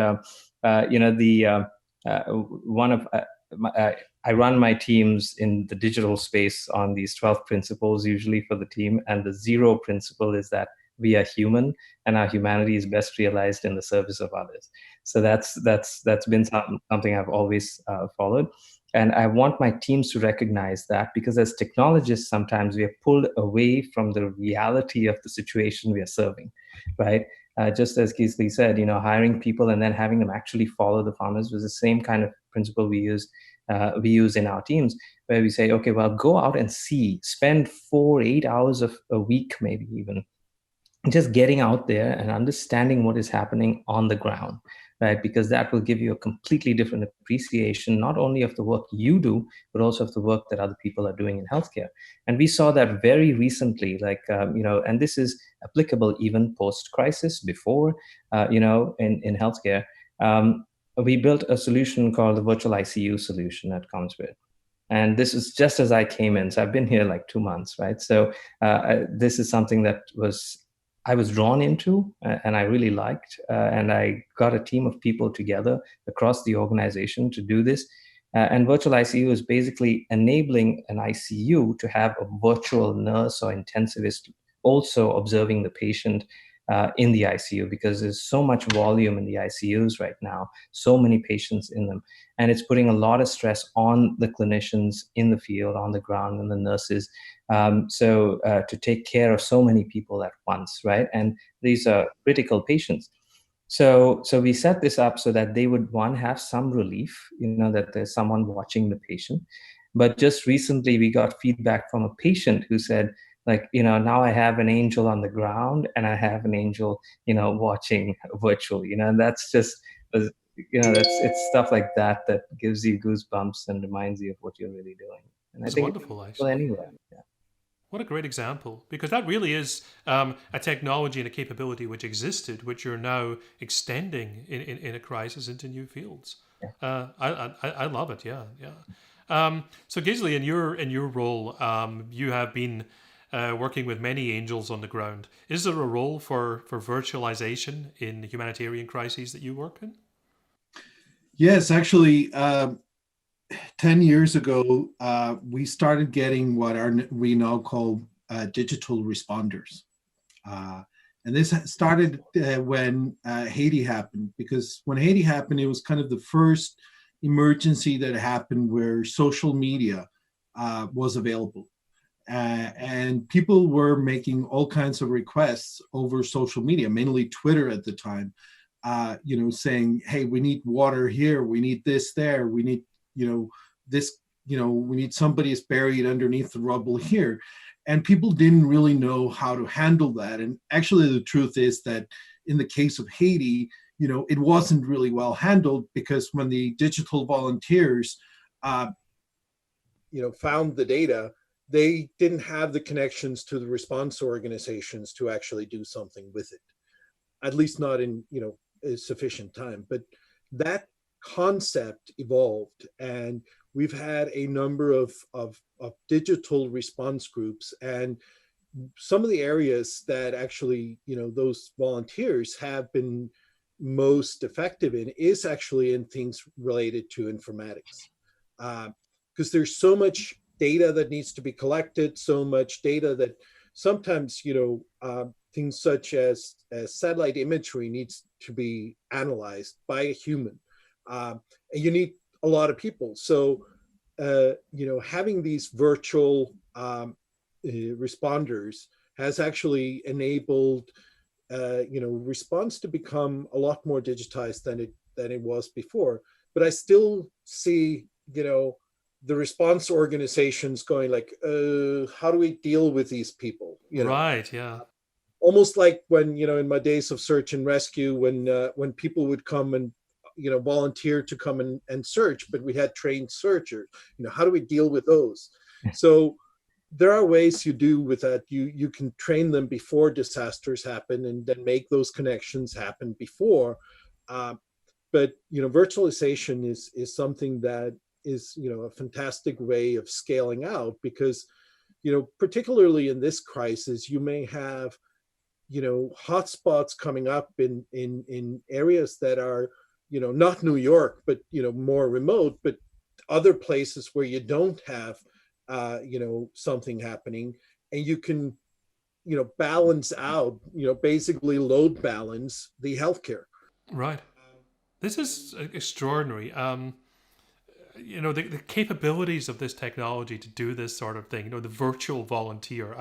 I run my teams in the digital space on these 12 principles, usually for the team. And the 0 principle is that we are human, and our humanity is best realized in the service of others. So that's been something I've always followed. And I want my teams to recognize that, because as technologists, sometimes we are pulled away from the reality of the situation we are serving, right? Just as Gisli said, hiring people and then having them actually follow the farmers was the same kind of principle we use in our teams, where we say, okay, well, go out and spend 4-8 hours of a week, maybe even, just getting out there and understanding what is happening on the ground, right? Because that will give you a completely different appreciation, not only of the work you do, but also of the work that other people are doing in healthcare. And we saw that very recently, and this is applicable even post-crisis, before, in healthcare. We built a solution called the virtual ICU solution at CommonSpirit. And this is just as I came in. So I've been here like 2 months, right? So this is something that I was drawn into, and I really liked, and I got a team of people together across the organization to do this. And virtual ICU is basically enabling an ICU to have a virtual nurse or intensivist also observing the patient in the ICU, because there's so much volume in the ICUs right now, so many patients in them. And it's putting a lot of stress on the clinicians in the field, on the ground, and the nurses. To take care of so many people at once, right? And these are critical patients. So we set this up so that they would, one, have some relief, that there's someone watching the patient. But just recently, we got feedback from a patient who said, now I have an angel on the ground and I have an angel, watching virtually, and that's just, it's stuff like that that gives you goosebumps and reminds you of what you're really doing. And I It's think wonderful, it's actually. anywhere. Yeah. What a great example, because that really is a technology and a capability which existed, which you're now extending in a crisis into new fields. Yeah. I love it. Yeah, yeah. So Gisli, in your role, you have been working with many angels on the ground. Is there a role for virtualization in humanitarian crises that you work in? Yes, actually, 10 years ago, we started getting what we now call digital responders. And this started when Haiti happened, because when Haiti happened, it was kind of the first emergency that happened where social media was available. And people were making all kinds of requests over social media, mainly Twitter at the time, saying, hey, we need water here, we need this there, we need, this, we need somebody is buried underneath the rubble here. And people didn't really know how to handle that. And actually, the truth is that in the case of Haiti, it wasn't really well handled, because when the digital volunteers, found the data, they didn't have the connections to the response organizations to actually do something with it, at least not in a sufficient time. But that concept evolved, and we've had a number of digital response groups, and some of the areas that actually those volunteers have been most effective in is actually in things related to informatics, because there's so much data that needs to be collected, so much data that sometimes things such as satellite imagery needs to be analyzed by a human, and you need a lot of people. So having these virtual responders has actually enabled response to become a lot more digitized than it was before. But I still see the response organizations going like, how do we deal with these people? Right, yeah. Almost like when, in my days of search and rescue, when people would come and, volunteer to come and search, but we had trained searchers, how do we deal with those? So there are ways you do with that. You can train them before disasters happen and then make those connections happen before. But, virtualization is something that is a fantastic way of scaling out, because particularly in this crisis, you may have hotspots coming up in areas that are not New York, but more remote, but other places where you don't have something happening, and you can balance out, basically load balance the healthcare. Right. This is extraordinary. The capabilities of this technology to do this sort of thing, the virtual volunteer,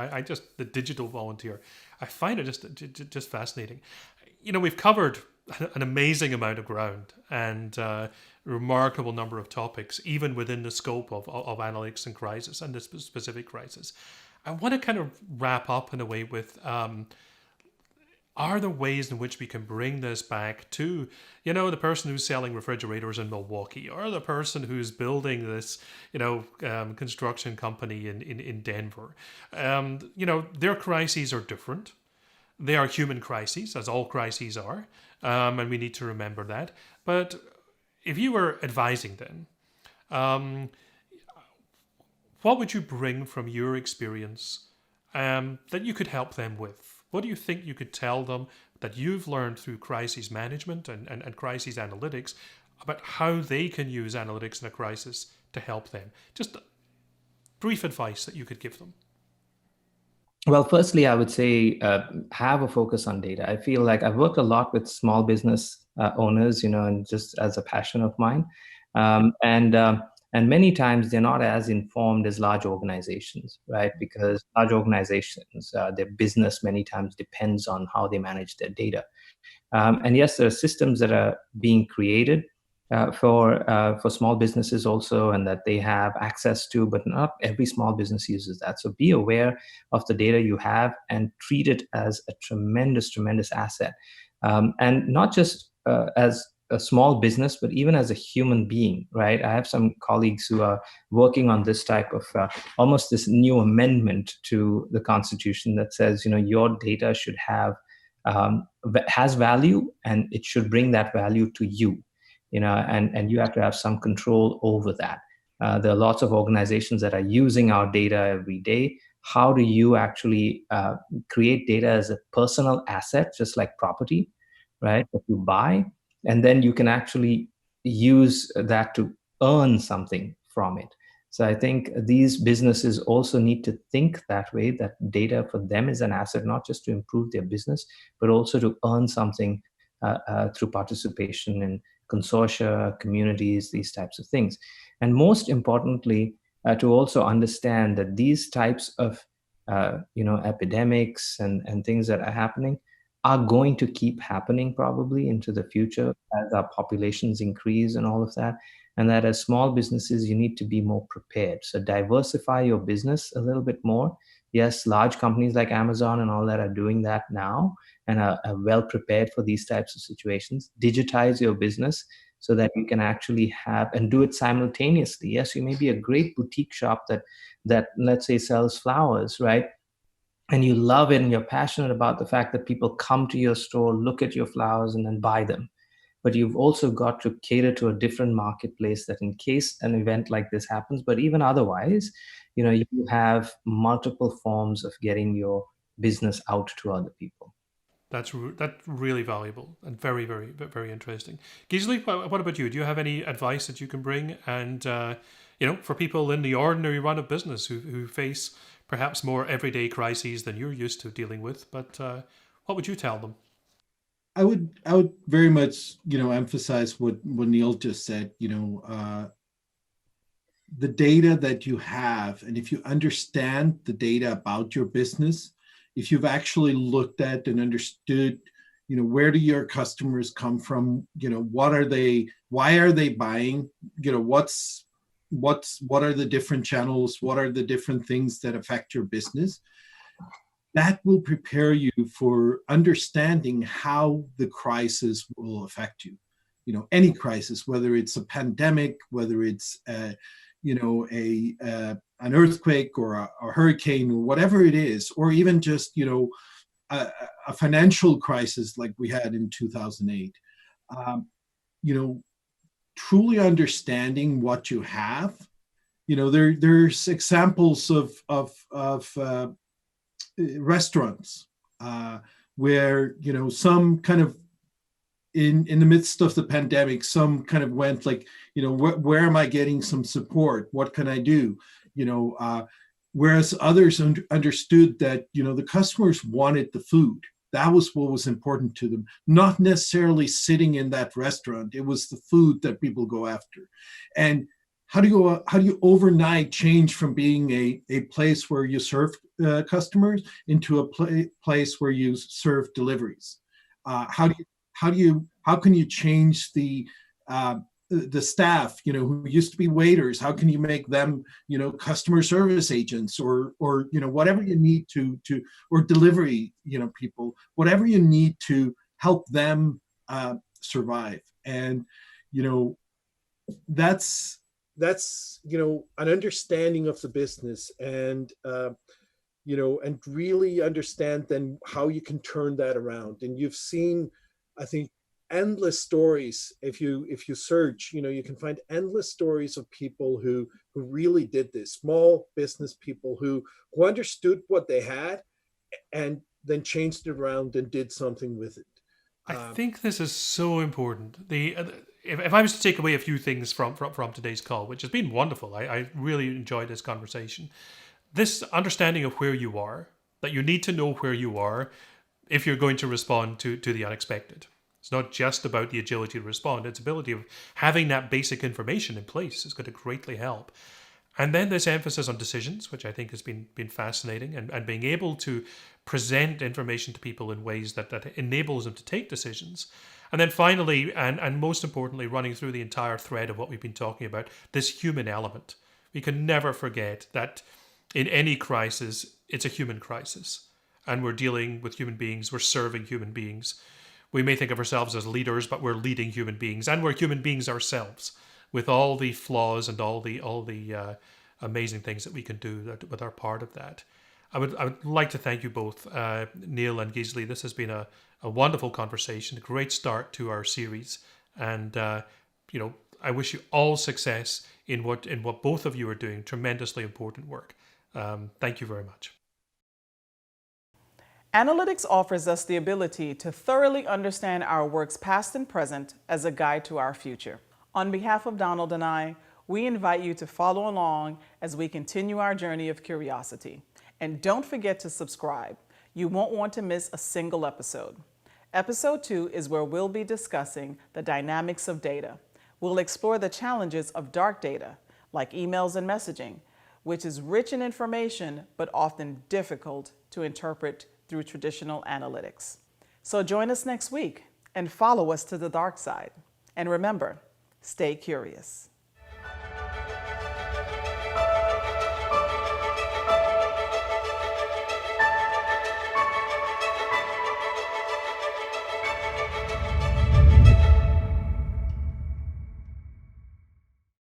the digital volunteer, I find it just fascinating. We've covered an amazing amount of ground and remarkable number of topics, even within the scope of analytics and crisis and this specific crisis. I want to kind of wrap up in a way with, are there ways in which we can bring this back to, the person who's selling refrigerators in Milwaukee, or the person who's building this, construction company in Denver? Their crises are different. They are human crises, as all crises are, and we need to remember that. But if you were advising them, what would you bring from your experience that you could help them with? What do you think you could tell them that you've learned through crisis management and crisis analytics about how they can use analytics in a crisis to help them. Just brief advice that you could give them. Well, firstly, I would say have a focus on data. I feel like I've worked a lot with small business owners, and just as a passion of mine, and many times they're not as informed as large organizations, right? Because large organizations, their business many times depends on how they manage their data. And yes, there are systems that are being created for small businesses also, and that they have access to, but not every small business uses that. So be aware of the data you have and treat it as a tremendous, tremendous asset, and not just as a small business, but even as a human being, right? I have some colleagues who are working on this type of almost this new amendment to the Constitution that says, your data should has value, and it should bring that value to you, and you have to have some control over that. There are lots of organizations that are using our data every day. How do you actually create data as a personal asset, just like property, right, that you buy, and then you can actually use that to earn something from it. So I think these businesses also need to think that way, that data for them is an asset, not just to improve their business, but also to earn something through participation in consortia, communities, these types of things. And most importantly, to also understand that these types of epidemics and things that are happening are going to keep happening probably into the future as our populations increase and all of that. And that as small businesses, you need to be more prepared. So diversify your business a little bit more. Yes, large companies like Amazon and all that are doing that now and are well prepared for these types of situations. Digitize your business so that you can actually have and do it simultaneously. Yes, you may be a great boutique shop that let's say sells flowers, right? And you love it and you're passionate about the fact that people come to your store, look at your flowers, and then buy them. But you've also got to cater to a different marketplace that in case an event like this happens, but even otherwise, you have multiple forms of getting your business out to other people. That's really valuable and very, very, very interesting. Gisli, what about you? Do you have any advice that you can bring? And for people in the ordinary run of business who face perhaps more everyday crises than you're used to dealing with, but what would you tell them? I would very much emphasize what Neil just said. The data that you have, and if you understand the data about your business, if you've actually looked at and understood, where do your customers come from, what are they, why are they buying, what are the different channels, what are the different things that affect your business, that will prepare you for understanding how the crisis will affect you. Any crisis, whether it's a pandemic, whether it's an earthquake or a hurricane or whatever it is, or even just a financial crisis like we had in 2008. Truly understanding what you have. There's examples of restaurants where some kind of in the midst of the pandemic, some kind of went like, where am I getting some support? What can I do? Whereas others understood that, the customers wanted the food. That was what was important to them, not necessarily sitting in that restaurant. It was the food that people go after. And how do you overnight change from being a place where you serve customers into a place where you serve deliveries? How can you change the staff, who used to be waiters? How can you make them, customer service agents or whatever you need to or delivery, people, whatever you need to help them survive. And that's an understanding of the business, and and really understand then how you can turn that around. And you've seen, I think, endless stories. If you search, you can find endless stories of people who really did this, small business people who understood what they had and then changed it around and did something with it. I think this is so important. if I was to take away a few things from today's call, which has been wonderful, I really enjoyed this conversation. This understanding of where you are, that you need to know where you are if you're going to respond to the unexpected. It's not just about the agility to respond, it's ability of having that basic information in place is going to greatly help. And then this emphasis on decisions, which I think has been fascinating, and being able to present information to people in ways that enables them to take decisions. And then finally, and most importantly, running through the entire thread of what we've been talking about, this human element. We can never forget that in any crisis, it's a human crisis. And we're dealing with human beings, we're serving human beings. We may think of ourselves as leaders, but we're leading human beings, and we're human beings ourselves, with all the flaws and all the amazing things that we can do with our part of that. I would like to thank you both, Neil and Gisli. This has been a wonderful conversation, a great start to our series, and I wish you all success in what both of you are doing. Tremendously important work. Thank you very much. Analytics offers us the ability to thoroughly understand our work's past and present as a guide to our future. On behalf of Donald and I, we invite you to follow along as we continue our journey of curiosity. And don't forget to subscribe. You won't want to miss a single episode. Episode 2 is where we'll be discussing the dynamics of data. We'll explore the challenges of dark data, like emails and messaging, which is rich in information but often difficult to interpret through traditional analytics. So join us next week and follow us to the dark side. And remember, stay curious.